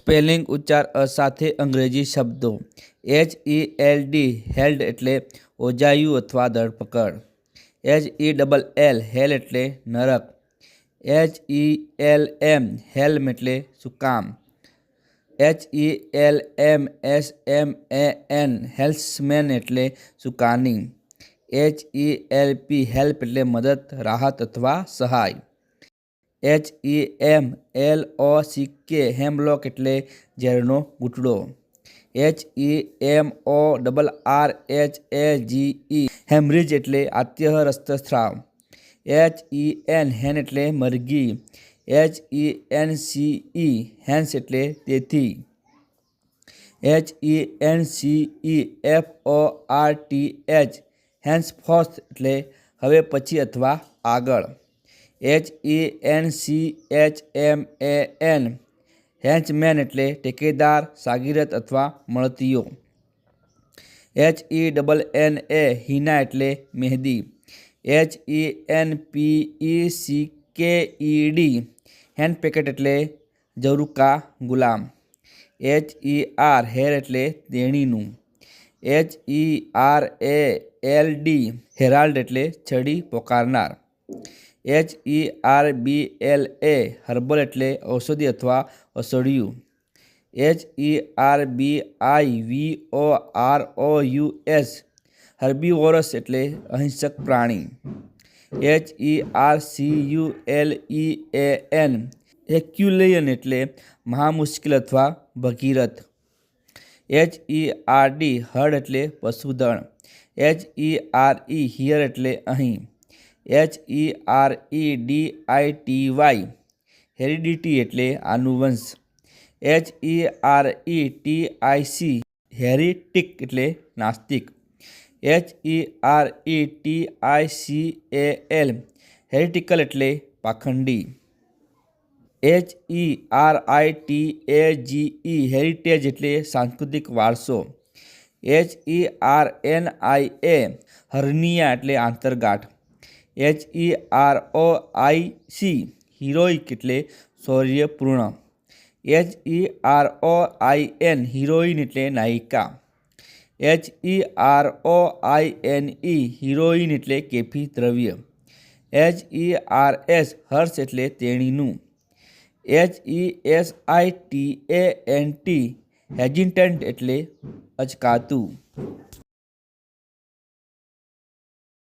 Spelling ઉચ્ચાર સાથે અંગ્રેજી શબ્દો. HELD હેલ્ડ એટલે ઓજાયું અથવા ધરપકડ. HELL હેલ એટલે નરક. HELM હેલ્મ એટલે સુકામ. HELMSMAN હેલ્સમેન એટલે સુકાની. HELP હેલ્પ એટલે મદદ, રાહત અથવા સહાય. HEMLOCK હેમલોક એટલે ઝેરનો ઘૂંટડો. HEMORRHAGE હેમરેજ એટલે આત્યહ રક્તસ્રાવ. HEN હેન એટલે મરઘી. HENCE હેન્સ એટલે તેથી. HENCEFORTH હેન્સફોર્થ એટલે હવે પછી અથવા આગળ. HENCHMAN હેન્ચમેન એટલે ટેકેદાર, શાગીરત અથવા મળતીઓ. HENNA હિના એટલે મહેંદી. HENPECKED હેન્ડ પેકેટ એટલે ઝરૂકા ગુલામ. HER એટલે તેણીનું. HERALD હેરાલ્ડ એટલે છડી પોકારનાર. HERBLA હર્બલ એટલે ઔષધિ અથવા ઔષધિયું. HERBIVOROUS હર્બીવોરસ એટલે અહિંસક પ્રાણી. HERCULEAN હેર્ક્યુલિયન એટલે મહામુશ્કેલ અથવા ભગીરથ. HERD હર્ડ એટલે પશુધન. HERE હિયર એટલે અહીં. HEREDITY હેરિડિટી એટલે આનુવંશ. HERETIC હેરિટિક એટલે નાસ્તિક. HERETICAL હેરિટિકલ એટલે પાખંડી. HERITAGE હેરિટેજ એટલે સાંસ્કૃતિક વારસો. HERNIA હર્નિયા એટલે આંતરગાંઠ. HEROIC હિરોઇક એટલે શૌર્યપૂર્ણ. HEROIN હિરોઈન એટલે નાયિકા. HEROINE હિરોઈન એટલે કેફી દ્રવ્ય. HERS હર્ષ એટલે તેણીનું. HESITANT હેજિટન્ટ એટલે અચકાતું.